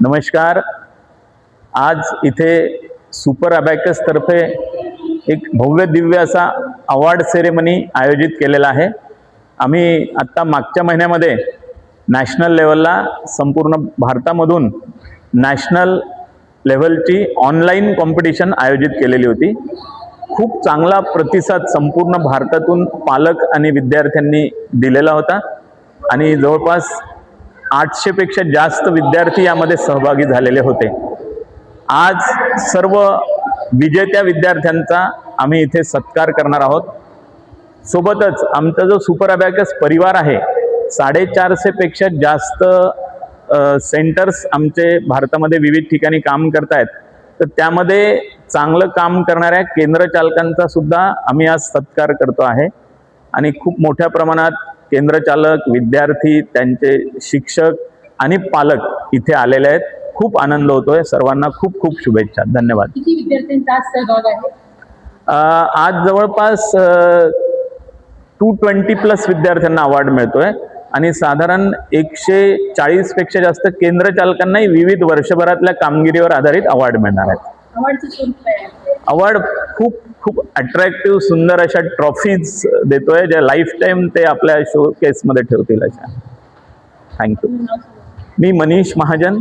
नमस्कार. आज इथे सुपर अबॅकस तर्फे एक भव्य दिव्य असा अवॉर्ड सेरेमनी आयोजित केलेला आहे. आम्ही आत्ता मागच्या महिन्यामध्ये नॅशनल लेवलला संपूर्ण भारतामधून नॅशनल लेवलची ऑनलाईन कॉम्पिटिशन आयोजित केलेली होती. खूप चांगला प्रतिसाद संपूर्ण भारतातून पालक आणि विद्यार्थ्यांनी दिलेला होता आणि जवळपास 800 पेक्षा जास्त विद्यार्थी यामध्ये सहभागी झालेले होते. आज सर्व विजेत्या विद्यार्थ्यांचा आम्ही इथे सत्कार करणार आहोत. सोबतच आमचा जो सुपर अबॅकस परिवार आहे, 450 पेक्षा जास्त सेंटर्स आमचे भारतामध्ये विविध ठिकाणी काम करतायत. तर त्यामध्ये चांगलं काम करणाऱ्या केंद्र चालकांचा सुद्धा आम्ही आज सत्कार करतो आहे आणि खूप मोठ्या प्रमाणात केंद्र चालक, विद्यार्थी, त्यांचे शिक्षक आणि पालक इथे आलेले आहेत. खूप आनंद होतोय. सर्वांना खूप खूप शुभेच्छा. धन्यवाद. किती विद्यार्थ्यांचा आज सहभाग आहे? आज जवळपास 220+ विद्यार्थ्यांना अवॉर्ड मिळतोय आणि साधारण 140 पेक्षा जास्त केंद्र चालकांनाही विविध वर्षभरातल्या कामगिरीवर आधारित अवॉर्ड मिळणार आहेत. अवॉर्डचं स्वरूप काय आहे? अवॉर्ड खूप अट्रॅक्टिव्ह, सुंदर अशा ट्रॉफीज देतोय, ज्या लाईफ टाईम ते आपल्या शो केसमध्ये ठेवतील अशा. थँक्यू. मी मनीष महाजन.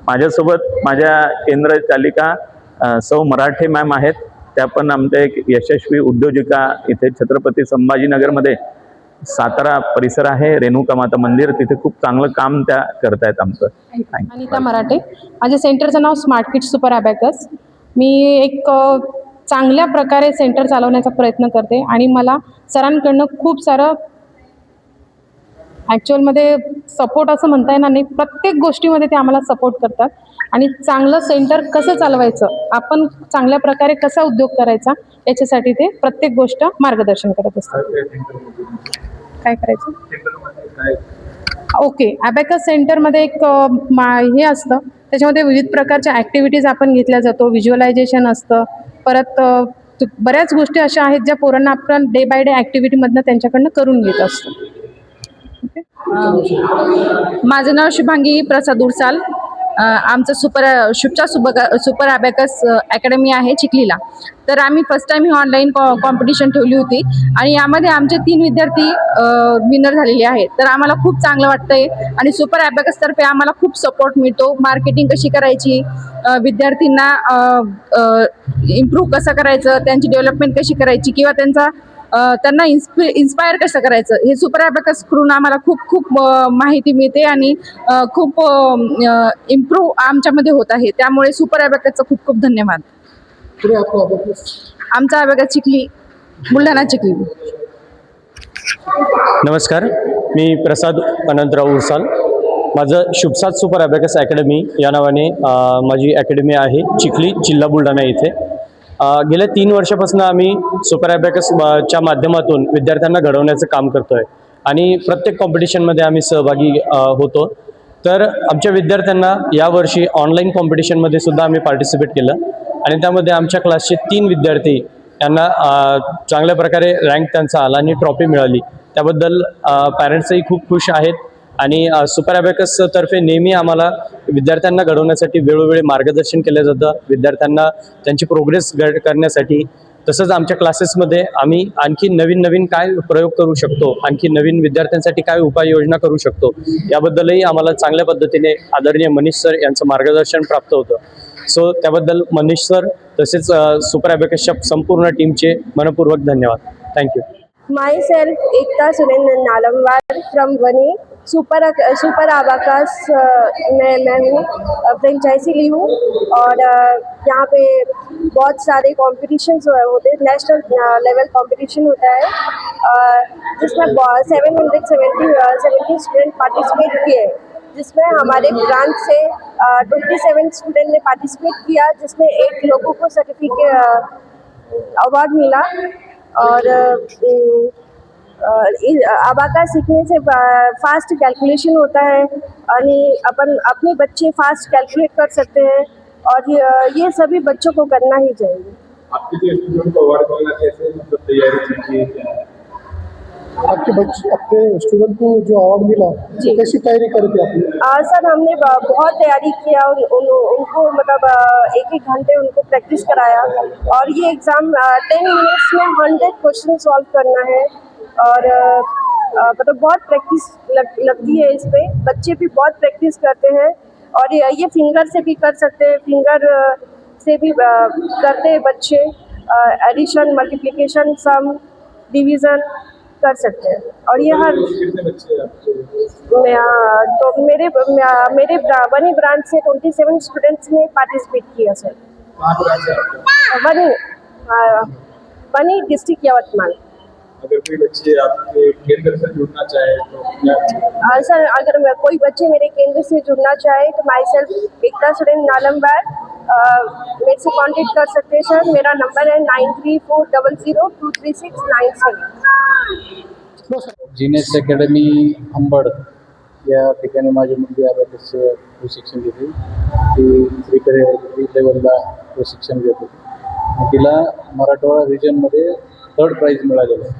माझ्यासोबत माझ्या केंद्र चालिका सौ मराठे मॅम आहेत. त्या पण आमच्या एक यशस्वी उद्योजिका. इथे छत्रपती संभाजीनगरमध्ये सातारा परिसर आहे, रेणुका माता मंदिर, तिथे खूप चांगलं काम त्या करतायत आमचं. अनिता मराठे. माझ्या सेंटरचं नाव स्मार्ट किड्स सुपर अबॅकस. मी एक चांगल्या प्रकारे सेंटर चालवण्याचा प्रयत्न करते आणि मला सरांकडनं खूप सारं ॲक्च्युअलमध्ये सपोर्ट असं म्हणता येणार नाही, प्रत्येक गोष्टीमध्ये ते आम्हाला सपोर्ट करतात आणि चांगलं सेंटर कसं चालवायचं, आपण चांगल्या प्रकारे कसा उद्योग करायचा याच्यासाठी ते प्रत्येक गोष्ट मार्गदर्शन करत असतात. काय करायचं? ओके. अबॅकस सेंटरमध्ये एक हे असतं, त्याच्यामध्ये विविध प्रकारच्या ॲक्टिव्हिटीज आपण घेतल्या जातो. व्हिज्युअलायझेशन असतं, परत बऱ्याच गोष्टी अशा आहेत ज्या पोरांना आपण डे बाय डे ॲक्टिव्हिटीमधनं त्यांच्याकडनं करून घेत असतो. माझं नाव शुभांगी प्रसाद उरसाल. आमचं सुपर अबॅकस अकॅडमी आहे चिखलीला. तर आम्ही फर्स्ट टाइम ही ऑनलाईन कॉम्पिटिशन ठेवली होती आणि यामध्ये आमचे 3 विद्यार्थी विनर झालेले आहेत. तर आम्हाला खूप चांगलं वाटतंय आणि सुपर अबॅकस तर्फे आम्हाला खूप सपोर्ट मिळतो. मार्केटिंग कशी करायची, विद्यार्थ्यांना इम्प्रूव्ह कसं करायचं, त्यांची डेव्हलपमेंट कशी करायची किंवा त्यांना इन्स्पायर कसं करायचं, हे सुपर अबॅकस करून आम्हाला खूप माहिती मिळते आणि खूप इम्प्रूव्ह आमच्यामध्ये होत आहे. त्यामुळे सुपर अबॅकसचं खूप धन्यवाद. आमचा अबॅकस चिखली, बुलढाणा चिखली. नमस्कार, मी प्रसाद अनंतराव उरसाल. माझं शुभसाद सुपर अबॅकस अकॅडमी या नावाने माझी अकॅडमी आहे चिखली, जिल्हा बुलढाणा इथे. गेल्या 3 वर्षापासून आम्ही सुपर अबॅकसच्या माध्यमातून विद्यार्थ्यांना घडवण्याचं काम करतोय आणि प्रत्येक कॉम्पिटिशनमध्ये आम्ही सहभागी होतो. तर आमच्या विद्यार्थ्यांना यावर्षी ऑनलाईन कॉम्पिटिशनमध्ये सुद्धा आम्ही पार्टिसिपेट केलं आणि त्यामध्ये आमच्या क्लासचे 3 विद्यार्थी यांना चांगल्या प्रकारे रँक त्यांचा आला आणि ट्रॉफी मिळाली. त्याबद्दल पॅरेंट्सही खूप खुश आहेत आणि सुपर अबॅकस तर्फे नेहमी आम्हाला विद्यार्थ्यांना घडवण्यासाठी वेळोवेळी मार्गदर्शन केलं जातं. विद्यार्थ्यांना त्यांची प्रोग्रेस करण्यासाठी, तसंच आमच्या क्लासेसमध्ये आम्ही आणखी नवीन काय प्रयोग करू शकतो, आणखी नवीन विद्यार्थ्यांसाठी काय उपाययोजना करू शकतो, याबद्दलही आम्हाला चांगल्या पद्धतीने आदरणीय मनीष सर यांचं मार्गदर्शन प्राप्त होतं. सो त्याबद्दल मनीष सर तसेच सुपर अबॅकसच्या संपूर्ण टीमचे मनपूर्वक धन्यवाद. Thank you. Myself Ekta Surendra Nalamwar from Wani. Super abacus मैं हूँ, फ्रेंचाइजी ली हूँ और यहाँ पे बहुत सारे कॉम्पिटिशन्स होते हैं. नेशनल लेवल कॉम्पिटिशन होता है जिसमें 770 स्टूडेंट पार्टिसिपेट किए, जिसमें हमारे ब्रांच से 27 स्टूडेंट ने पार्टिसिपेट किया, जिसमें 8 लोगों को सर्टिफिकेट अवार्ड मिला. और अबॅकस सीखने से फास्ट कैलकुलेशन होता है और अपने बच्चे फास्ट कैलकुलेट कर सकते हैं और ये सभी बच्चों को करना ही चाहिए. आपके जो स्टूडेंट को अवार्ड मिलना कैसे मतलब तैयारी की है? आपके बच्चे अपने स्टूडेंट को जो अवार्ड मिला तो कैसी तैयारी करी थी आपने? सर हमने बहुत तैयारी किया उनको मतलब एक एक घंटे उनको प्रैक्टिस कराया और ये एग्ज़ाम 10 मिनट्स में 100 क्वेश्चन सॉल्व करना है और मतलब बहुत प्रैक्टिस लगती है इस पे। बच्चे भी बहुत प्रैक्टिस करते हैं और ये फिंगर से भी कर सकते हैं, फिंगर से भी करते हैं बच्चे। एडिशन, मल्टीप्लिकेशन, सम, डिवीज़न कर सकते हैं और ये हर तो मेरे बनी ब्रांच से 27 स्टूडेंट्स ने पार्टिसिपेट किया सर। बनी डिस्ट्रिक्ट यवतमाल। अगर कोई बच्चे आपके केंद्र से जुड़ना चाहे तो सर अगर कोई बच्चे मेरे केंद्र से जुड़ना चाहे तो माई सेल्फ एकता सुरेन नालमवार मेरे से कांटेक्ट कर सकते हैं सर। मेरा नंबर है 9340023697। जीनेस अकॅडमी अंबड या ठिकाणी माझी मुलगी अबॅकस प्रशिक्षण घेते। ती 3 लेवलला प्रशिक्षण घेते। तिला मराठवाडा रिजनमध्ये 3rd प्राईज मिळालेलं आहे।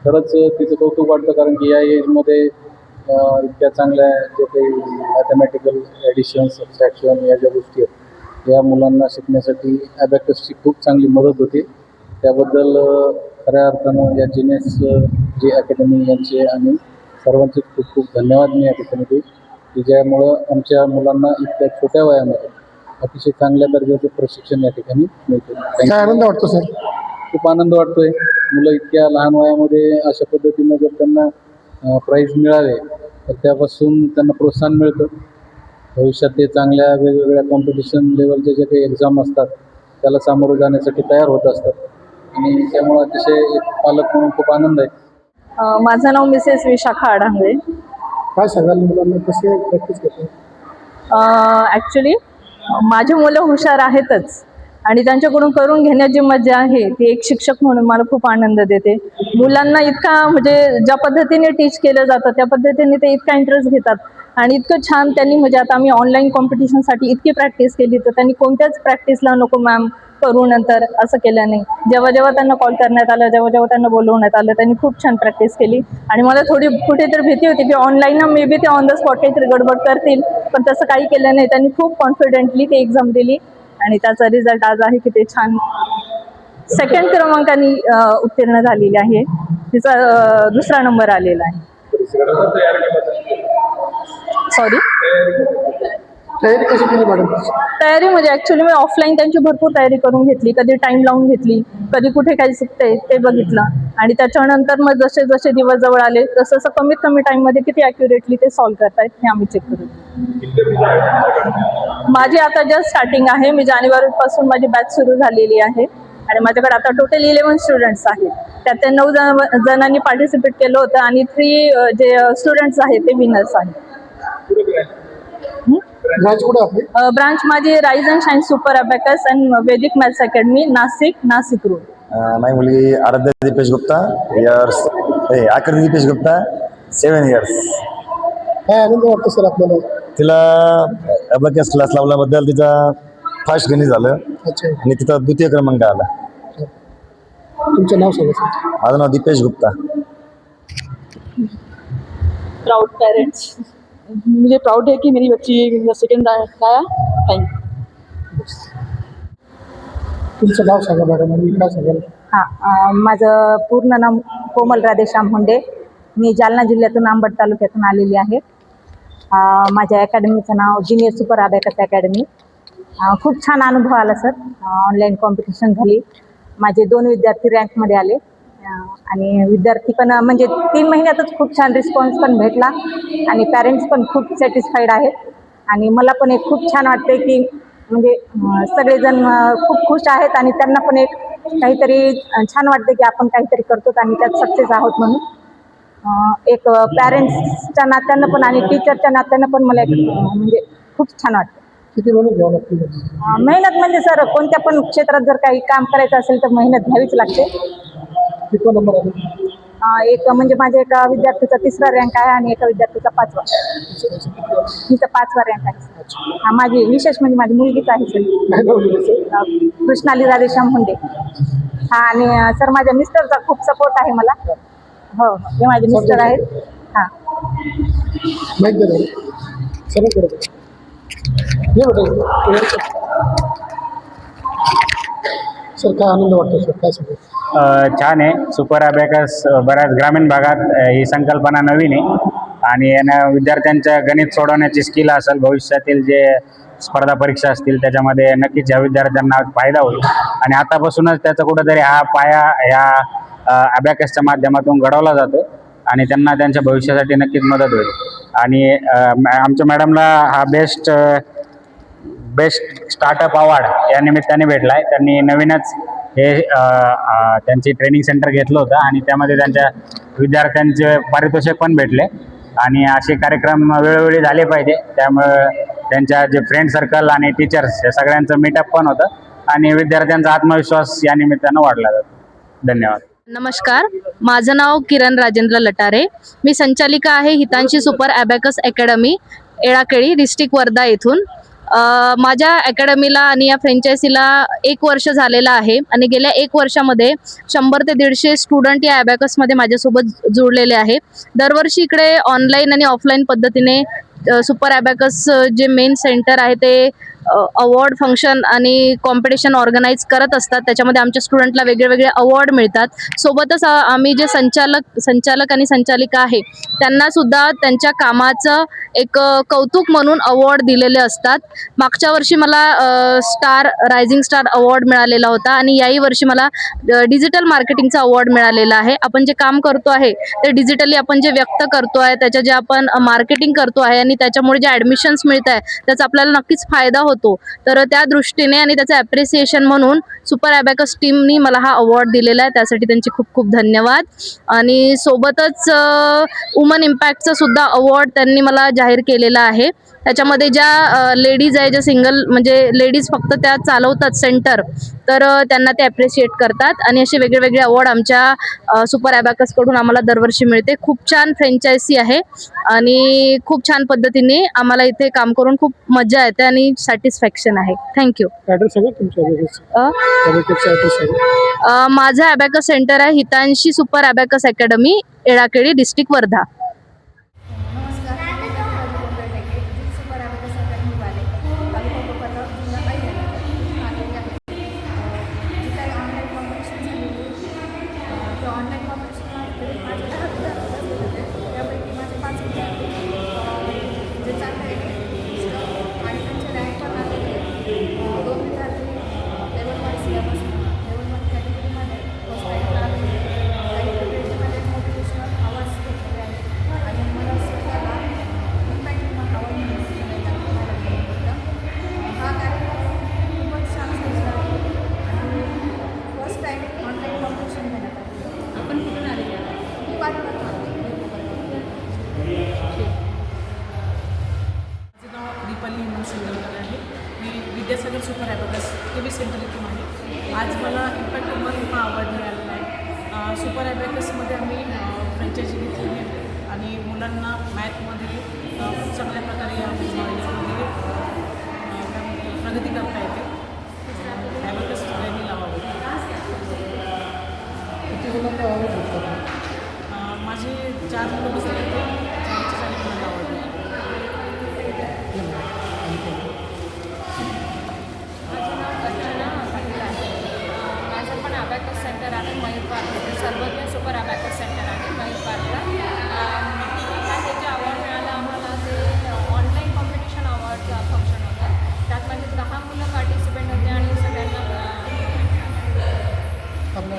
खरंच तिचं कौतुक वाटतं कारण की या एजमध्ये इतक्या चांगल्या जे काही मॅथमॅटिकल ॲडिशन, सबट्रॅक्शन या ज्या गोष्टी आहेत या मुलांना शिकण्यासाठी अबॅकसची खूप चांगली मदत होते। त्याबद्दल खऱ्या अर्थानं या जीनेस जी अकॅडमी यांचे आणि सर्वांचे खूप खूप धन्यवाद मी या ठिकाणी देऊ की ज्यामुळं आमच्या मुलांना इतक्या छोट्या वयामध्ये अतिशय चांगल्या दर्जाचं प्रशिक्षण या ठिकाणी मिळते। काय आनंद वाटतो सर? खूप आनंद वाटतोय। मुलं इतक्या लहान वयामध्ये अशा पद्धतीनं जर त्यांना प्राईज मिळाले तर त्यापासून त्यांना प्रोत्साहन मिळतं। भविष्यात ते चांगल्या वेगवेगळ्या कॉम्पिटिशन लेवलचे जे काही एक्झाम असतात त्याला सामोरं जाण्यासाठी तयार होत असतात आणि त्यामुळे अतिशय एक पालक म्हणून खूप आनंद आहे। माझं नाव मिसेस विशाखा आढांगळे। काय सांगाल मुलांना कसे प्रॅक्टिस करते? ॲक्च्युली माझी मुलं हुशार आहेतच आणि त्यांच्याकडून करून घेण्याची मजा आहे ती एक शिक्षक म्हणून मला खूप आनंद देते। मुलांना इतका म्हणजे ज्या पद्धतीने टीच केलं जातं त्या पद्धतीने ते इतका इंटरेस्ट घेतात आणि इतकं छान त्यांनी म्हणजे आता आम्ही ऑनलाईन कॉम्पिटिशनसाठी इतकी प्रॅक्टिस केली तर त्यांनी कोणत्याच प्रॅक्टिसला नको मॅम करू नंतर असं केलं नाही। जेव्हा जेव्हा त्यांना कॉल करण्यात आलं, जेव्हा जेव्हा त्यांना बोलवण्यात आलं त्यांनी खूप छान प्रॅक्टिस केली आणि मला थोडी कुठेतरी भीती होती की ऑनलाईन मे बी ते ऑन द स्पॉट काहीतरी गडबड करतील, पण तसं काही केलं नाही। त्यांनी खूप कॉन्फिडेंटली ती एक्झाम दिली आणि त्याचा रिझल्ट आज आहे की ते छान 2nd क्रमांकाने उत्तीर्ण झालेली आहे। तिचा 2रा नंबर आलेला आहे। सॉरी, तयारी कशी केली मॅडम? तयारी म्हणजे ॲक्च्युली मी ऑफलाईन त्यांची भरपूर तयारी करून घेतली, कधी टाईम लावून घेतली, कधी कुठे काही चुकते ते बघितलं आणि त्याच्यानंतर मग जसे जसे दिवस जवळ आले तसं तसं कमीत कमी टाईममध्ये किती ॲक्युरेटली ते सॉल्व्ह करतायत हे आम्ही चेक करू। माझी आता जस्ट स्टार्टिंग आहे। मी जानेवारीपासून माझी बॅच सुरू झालेली आहे आणि माझ्याकडे आता टोटल 11 स्टुडंट्स आहेत। त्यात 9 जणांनी पार्टिसिपेट केलं होतं आणि 3 जे स्टुडंट्स आहेत ते विनर्स आहेत। ब्रांच कुठे आपली? ब्रांच माझी rise and shine super abacus and वैदिक मॅथ्स अकॅडमी नाशिक रोड। माझी मुलगी आराध्या दीपेश गुप्ता आकृती दीपेश गुप्ता 7 इयर्स। काय आनंद वाटतो सर आपल्याला? तिला अबॅकस क्लास लावल्याबद्दल तिचा फर्स्ट गणित झालं अच्छा, आणि तिचा 2य क्रमांक आला। तुमचं नाव सांगा सर? माझं नाव दीपेश गुप्ता। प्राउड पेरेंट्स, मुझे प्राउड है कि मेरी बच्ची 2nd आया। Thank you. तुमचं नाव सांगा मॅडम आणि काय सांगाल? हां, माझं पूर्ण नाव कोमल राधेश्याम हुंडे। मी जालना जिल्ह्यातून अंबड तालुक्यातून आलेली आहे। माझ्या अकॅडमीचं नाव जीनियस सुपर अबॅकस अकॅडमी। खूप छान अनुभव आला सर। ऑनलाईन कॉम्पिटिशन झाली, माझे 2 विद्यार्थी रँकमध्ये आले आणि विद्यार्थी पण म्हणजे 3 महिन्यातच खूप छान रिस्पॉन्स पण भेटला आणि पॅरेंट्स पण खूप सॅटिस्फाईड आहेत आणि मला पण एक खूप छान वाटते की म्हणजे सगळेजण खूप खुश आहेत आणि त्यांना पण एक काहीतरी छान वाटते की आपण काहीतरी करतो आणि त्यात सक्सेस आहोत म्हणून। एक पॅरेंट्सच्या नात्यानं पण आणि टीचरच्या नात्यानं पण मला एक म्हणजे खूप छान वाटतं। किती मेहनत घ्यावं लागते? मेहनत म्हणजे सर कोणत्या पण क्षेत्रात जर काही काम करायचं असेल तर मेहनत घ्यावीच लागते। किती नंबर आले? एक म्हणजे माझ्या एका विद्यार्थीचा 3रा रँक आहे आणि एका विद्यार्थीचा 5वा। तिचा 5वा रँक आहे। माझी विशेष म्हणजे माझी मुलगीच आहे सर, कृष्णाली राधेश्याम हुंडे। आणि सर माझ्या मिस्टरचा खूप सपोर्ट आहे मला। हो हे माझे मिस्टर आहेत. हां माहीत दे सरळ करतो ये बेटा सर काय आनंद वाटतो सर काय सांगू छान आहे. सुपर अबॅकस बऱ्याच ग्रामीण भागात ही संकल्पना नवीन आहे आणि यानं विद्यार्थ्यांच्या गणित सोडवण्याची स्किल असेल, भविष्यातील जे स्पर्धा परीक्षा असतील त्याच्यामध्ये नक्कीच या विद्यार्थ्यांना फायदा होईल आणि आतापासूनच त्याचा कुठंतरी हा पाया ह्या अबॅकसच्या माध्यमातून घडवला जातो आणि त्यांना त्यांच्या भविष्यासाठी नक्कीच मदत होईल. आणि आमच्या मॅडमला हा बेस्ट स्टार्टअप अवॉर्ड या निमित्ताने भेटला आहे. त्यांनी नवीनच हे त्यांची ट्रेनिंग सेंटर घेतलं होतं आणि त्यामध्ये त्यांच्या विद्यार्थ्यांचे पारितोषिक पण भेटले आणि असे कार्यक्रम वेळोवेळी झाले पाहिजे. त्यामुळे त्यांच्या जे फ्रेंड सर्कल आणि टीचर्स या सगळ्यांचं मीटअप पण होतं आणि विद्यार्थ्यांचा आत्मविश्वास या निमित्तानं वाढला जातो. धन्यवाद. नमस्कार, माझं नाव किरण राजेंद्र लटारे. मी संचालिका आहे Hitanshi super abacus academy, Yelakeli, district Wardha येथून. माझ्या अकॅडमीला आणि या फ्रँचायझीला 1 वर्ष झालेलं आहे आणि गेल्या 1 वर्षामध्ये 100 ते 150 स्टुडंट या अबॅकसमध्ये माझ्यासोबत जोडलेले आहे. दरवर्षी इकडे ऑनलाईन आणि ऑफलाईन पद्धतीने सुपर अबॅकस जे मेन सेंटर आहे ते अवॉर्ड फंक्शन आणि कॉम्पिटिशन ऑर्गनाईज करत असतात. त्याच्यामध्ये आमच्या स्टुडंटला वेगळे अवॉर्ड मिळतात. सोबतच आम्ही जे संचालक आणि संचालिका आहे त्यांना सुद्धा त्यांच्या कामाचं एक कौतुक म्हणून अवॉर्ड दिलेले असतात. मागच्या वर्षी मला रायझिंग स्टार अवॉर्ड मिळालेला होता आणि याही वर्षी मला डिजिटल मार्केटिंगचा अवॉर्ड मिळालेला आहे. आपण जे काम करतो आहे ते डिजिटली आपण जे व्यक्त करतो आहे, त्याच्या जे आपण मार्केटिंग करतो आहे आणि त्याच्यामुळे जे ॲडमिशन्स मिळत आहे त्याचा आपल्याला नक्कीच फायदा होतो. तर त्या दृष्टीने आणि त्याचं ॲप्रिसिएशन म्हणून सुपर अबॅकस टीमनी मला हा अवॉर्ड दिलेला आहे. त्यासाठी त्यांचे खूप खूप धन्यवाद. आणि सोबतच वुमन इम्पॅक्टचा सुद्धा अवॉर्ड त्यांनी मला जाहीर केलेला आहे. त्याच्यामध्ये ज्या लेडीज आहे, ज्या सिंगल म्हणजे लेडीज फक्त त्या चालवतात सेंटर, तर त्यांना ते ॲप्रिशिएट करतात आणि असे वेगळे अवॉर्ड आमच्या सुपर अबॅकसकडून आम्हाला दरवर्षी मिळते. खूप छान फ्रँचायझी आहे आणि खूप छान पद्धतीने आम्हाला इथे काम करून खूप मजा येते आणि सॅटिस्फॅक्शन आहे. थँक्यू. ॲड्रेस आहे तुमच्या माझं अबॅकस सेंटर आहे Hitanshi super abacus academy, Yelakeli, district Wardha. Vidyasagar super abacus KB centre इथून आहे. आज मला इम्पॅक्ट वुमन हा अवॉर्ड मिळालेला आहे. सुपर अबॅकसमध्ये आम्ही फ्रँचायझी घेतलेली आहे आणि मुलांना मॅथमध्ये खूप चांगल्या प्रकारे यामध्ये प्रगती करता येते. अबॅकस सगळ्यांनी लावावं. किती मुलांना आवड होतं? माझे 4 मुलं बसले होते. 4 मुलांना आवडले. माझं पण अबॅकस सेंटर आहे मयूर पार्कला, सर्वज्ञ सुपर अबॅकस सेंटर आहे मयूर पार्कला. हे जे अवॉर्ड मिळालं आम्हाला ते ऑनलाईन कॉम्पिटिशन अवॉर्डचं फंक्शन होतं. त्यात माझे 10 मुलं पार्टिसिपेंट होते आणि सगळ्यांना आपला